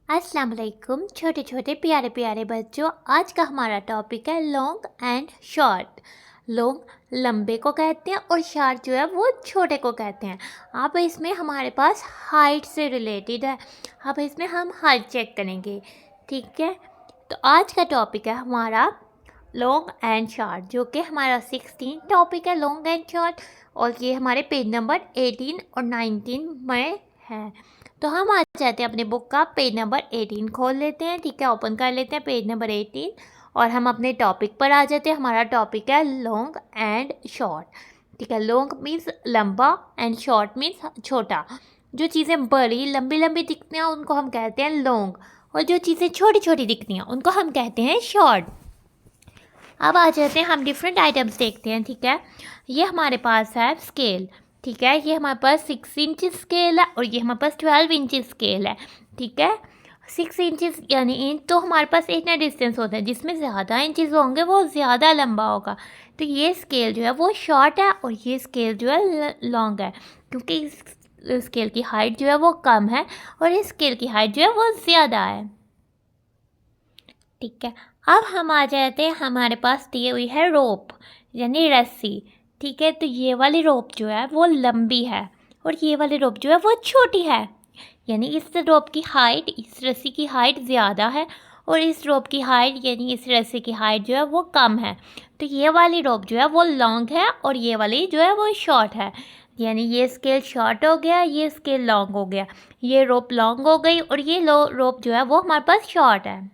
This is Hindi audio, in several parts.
अस्सलाम वालेकुम छोटे छोटे प्यारे प्यारे बच्चों। आज का हमारा टॉपिक है लॉन्ग एंड शॉर्ट। लॉन्ग लंबे को कहते हैं और शॉर्ट जो है वो छोटे को कहते हैं। अब इसमें हमारे पास हाइट से रिलेटेड है। अब इसमें हम हाइट चेक करेंगे, ठीक है। तो आज का टॉपिक है हमारा लॉन्ग एंड शॉर्ट, जो कि हमारा 16 टॉपिक है लॉन्ग एंड शॉर्ट, और ये हमारे पेज नंबर 18 और 19 में है। तो हम आ जाते हैं अपने बुक का पेज नंबर 18 खोल लेते हैं, ठीक है। ओपन कर लेते हैं पेज नंबर 18 और हम अपने टॉपिक पर आ जाते हैं। हमारा टॉपिक है लॉन्ग एंड शॉर्ट, ठीक है। लॉन्ग मीन्स लंबा एंड शॉर्ट मीन्स छोटा। जो चीज़ें बड़ी लंबी लंबी दिखती हैं उनको हम कहते हैं लॉन्ग, और जो चीज़ें छोटी छोटी दिखती हैं उनको हम कहते हैं शॉर्ट। अब आ जाते हैं हम डिफरेंट आइटम्स देखते हैं, ठीक है। ये हमारे पास है स्केल, ठीक है। ये हमारे पास 6 इंच स्केल है और ये हमारे पास 12 इंच स्केल है, ठीक है। 6 इंचज़ यानी इंच, तो हमारे पास इतना डिस्टेंस होता है, जिसमें ज़्यादा इंचज़ होंगे वो ज़्यादा लंबा होगा। तो ये स्केल जो है वो शॉर्ट है और ये स्केल जो है लॉन्ग है, क्योंकि इस स्केल की हाइट जो है वो कम है और इस स्केल की हाइट जो है वो ज़्यादा है, ठीक है। अब हम आ जाते हैं, हमारे पास दी हुई है रोप यानी रस्सी, ठीक है। तो ये वाली रोप जो है वो लंबी है और ये वाली रोप जो है वो छोटी है, यानी इस रोप की हाइट इस रस्सी की हाइट ज़्यादा है और इस रोप की हाइट यानी इस रस्सी की हाइट जो है वो कम है। तो ये वाली रोप जो है वो लॉन्ग है और ये वाली जो है वो शॉर्ट है, यानी ये स्केल शॉर्ट हो गया, ये स्केल लॉन्ग हो गया, ये रोप लॉन्ग हो गई और ये रोप जो है वो हमारे पास शॉर्ट है।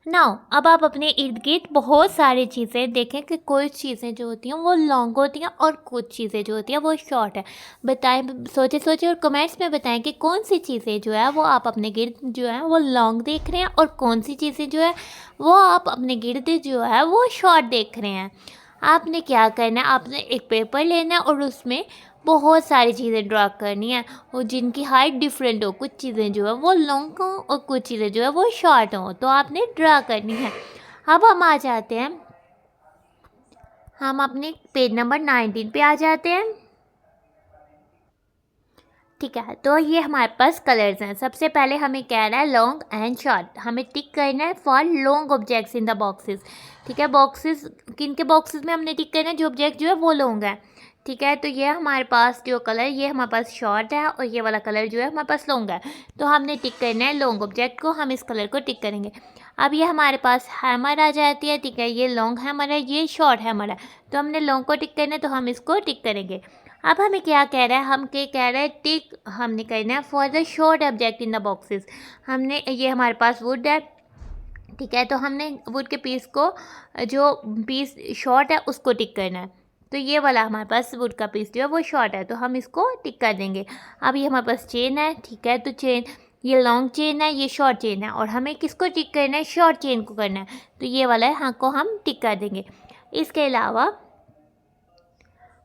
नाउ अब आप अपने इर्द गिर्द बहुत सारी चीज़ें देखें कि कुछ चीज़ें जो होती हैं वो लॉन्ग होती हैं और कुछ चीज़ें जो होती हैं वो शॉर्ट है। बताएं, सोचे सोचे और कमेंट्स में बताएं कि कौन सी चीज़ें जो है वो आप अपने गिर्द जो है वो लॉन्ग देख रहे हैं और कौन सी चीज़ें जो है वो आप अपने गिर्द जो है वो शॉर्ट देख रहे हैं। आपने क्या करना है, आपने एक पेपर लेना है और उसमें बहुत सारी चीज़ें ड्रा करनी है और जिनकी हाइट डिफरेंट हो। कुछ चीज़ें जो है वो लॉन्ग हों और कुछ चीज़ें जो है वो शॉर्ट हों, तो आपने ड्रा करनी है। अब हम आ जाते हैं, हम अपने पेज नंबर 19 पे आ जाते हैं, ठीक है। तो ये हमारे पास कलर्स हैं। सबसे पहले हमें कह रहा है लॉन्ग एंड शॉर्ट, हमें टिक करना है for long objects in the boxes, ठीक है। बॉक्सेस, किन के बॉक्सेस में हमने टिक करना है, जो ऑब्जेक्ट जो है वो लॉन्ग है, ठीक है। तो ये हमारे पास जो कलर ये हमारे पास शॉर्ट है और ये वाला कलर जो है हमारे पास लॉन्ग है, तो हमने टिक करना है लॉन्ग ऑब्जेक्ट को, हम इस कलर को टिक करेंगे। अब ये हमारे पास हैमर आ जाती है, ठीक है। ये लॉन्ग हैमर है, ये शॉर्ट हैमर है, तो हमने लॉन्ग को टिक करना है तो हम इसको टिक करेंगे। अब हमें क्या कह रहा है, हम क्या कह रहे हैं, टिक हमने करना है for the short object in the boxes. हमने ये हमारे पास वुड है, ठीक है। तो हमने वुड के पीस को, जो पीस शॉर्ट है उसको टिक करना है। तो ये वाला हमारे पास वुड का पीस जो है वो शॉर्ट है, तो हम इसको टिक कर देंगे। अब ये हमारे पास चेन है, ठीक है। तो चेन, ये लॉन्ग चेन है, ये शॉर्ट चेन है और हमें किसको टिक करना है, शॉर्ट चेन को करना है, तो ये वाला है हाँ को हम टिक कर देंगे। इसके अलावा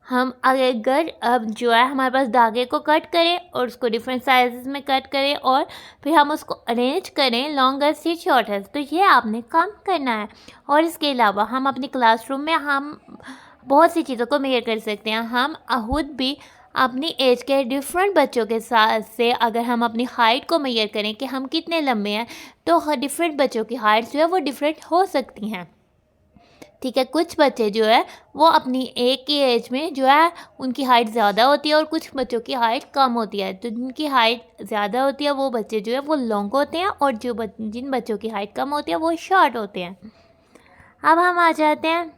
हम अगर अब जो है हमारे पास धागे को कट करें और उसको डिफरेंट साइजेस में कट करें और फिर हम उसको अरेंज करें लॉन्गेस्ट से शॉर्टेस्ट, तो ये आपने काम करना है। और इसके अलावा हम अपने क्लासरूम में हम बहुत सी चीज़ों को मेजर कर सकते हैं। हम खुद भी अपनी एज के डिफरेंट बच्चों के साथ से अगर हम अपनी हाइट को मेजर करें कि हम कितने लंबे हैं, तो डिफरेंट बच्चों की हाइट जो है वो डिफरेंट हो सकती हैं, ठीक है। कुछ बच्चे जो है वो अपनी एक की एज में जो है उनकी हाइट ज़्यादा होती है और कुछ बच्चों की हाइट कम होती है। तो जिनकी हाइट ज़्यादा होती है वो बच्चे जो है वो लॉन्ग होते हैं और जिन बच्चों की हाइट कम होती है वो शॉर्ट होते हैं। अब हम आ जाते हैं,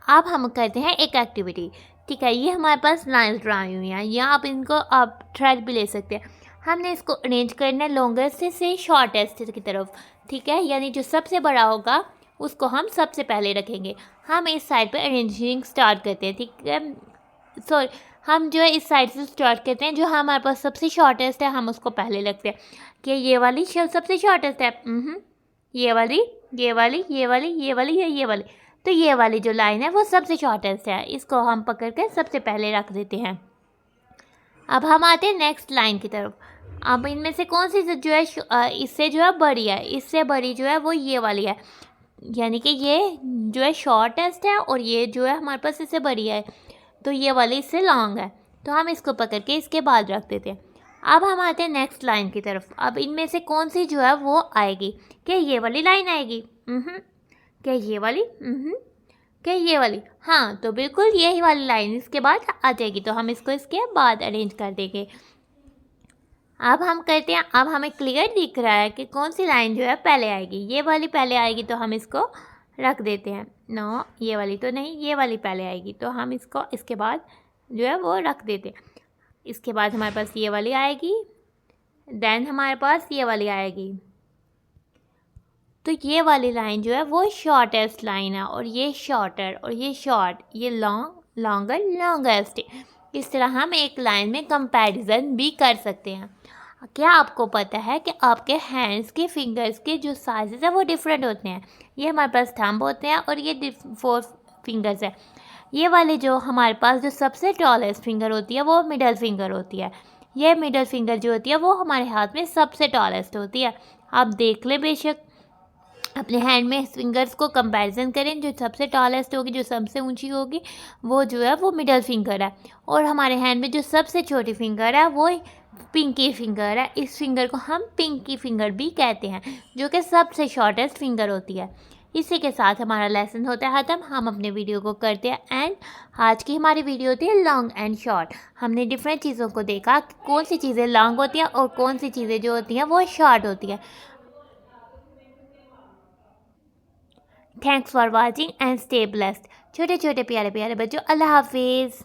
अब हम करते हैं एक एक्टिविटी, ठीक है। ये हमारे पास लाइन्स ड्राई हुई हैं, या आप इनको आप थ्रेड भी ले सकते हैं। हमने इसको अरेंज करना है लॉन्गेस्ट से शॉर्टेस्ट की तरफ, ठीक है। यानी जो सबसे बड़ा होगा उसको हम सबसे पहले रखेंगे। हम इस साइड पे अरेंजिंग स्टार्ट करते हैं, ठीक है। सॉरी, हम जो है इस साइड से स्टार्ट करते हैं, जो हमारे पास सबसे शॉर्टेस्ट है हम उसको पहले रखते हैं कि ये वाली सबसे शॉर्टेस्ट है। ये वाली, ये वाली, ये वाली, ये वाली, ये वाली, तो ये वाली जो लाइन है वो सबसे शॉर्टेस्ट है, इसको हम पकड़ कर सबसे पहले रख देते हैं। अब हम आते हैं नेक्स्ट लाइन की तरफ। अब इनमें से कौन सी जो है इससे जो है बड़ी है, इससे बड़ी जो है वो ये वाली है, यानी कि ये जो है शॉर्टेस्ट है और ये जो है हमारे पास इससे बड़ी है, तो ये वाली इससे लॉन्ग है, तो हम इसको पकड़ के इसके बाद रख देते हैं। अब हम आते हैं नेक्स्ट लाइन की तरफ। अब इनमें से कौन सी जो है वो आएगी? क्या ये वाली लाइन आएगी? क्या ये वाली? क्या ये वाली? हाँ, तो बिल्कुल यही वाली लाइन इसके बाद आ जाएगी, तो हम इसको इसके बाद अरेंज कर देंगे। अब हम करते हैं, अब हमें क्लियर दिख रहा है कि कौन सी लाइन जो है पहले आएगी। ये वाली पहले आएगी तो हम इसको रख देते हैं। नो, ये वाली तो नहीं, ये वाली पहले आएगी तो हम इसको इसके बाद जो है वो रख देते हैं। इसके बाद हमारे पास ये वाली आएगी, देन हमारे पास ये वाली आएगी। तो ये वाली लाइन जो है वो शॉर्टेस्ट लाइन है, और ये शॉर्टर और ये शॉर्ट, ये लॉन्ग, लॉन्गर, लॉन्गेस्ट। इस तरह हम एक लाइन में कंपैरिजन भी कर सकते हैं। क्या आपको पता है कि आपके हैंड्स के फिंगर्स के जो साइजेस है वो डिफरेंट होते हैं? ये हमारे पास थंब होते हैं और ये 4 फिंगर्स है। ये वाले जो हमारे पास जो सबसे टॉलेस्ट फिंगर होती है वो मिडल फिंगर होती है। ये मिडल फिंगर जो होती है वो हमारे हाथ में सबसे टॉलेस्ट होती है। आप देख लें, बेशक अपने हैंड में फिंगर्स को कंपैरिजन करें, जो सबसे टॉलेस्ट होगी, जो सबसे ऊंची होगी, वो जो है वो मिडल फिंगर है। और हमारे हैंड में जो सबसे छोटी फिंगर है वो पिंकी फिंगर है। इस फिंगर को हम पिंकी फिंगर भी कहते हैं, जो कि सबसे शॉर्टेस्ट फिंगर होती है। इसी के साथ हमारा लेसन होता है ख़त्म। हम अपने वीडियो को करते हैं एंड। आज की हमारी वीडियो थी लॉन्ग एंड शॉर्ट। हमने डिफरेंट चीज़ों को देखा, कौन सी चीज़ें लॉन्ग होती हैं और कौन सी चीज़ें जो होती हैं वो शॉर्ट होती हैं। Thanks for watching and stay blessed. छोटे छोटे प्यारे प्यारे बच्चों, अल्लाह हाफिज़।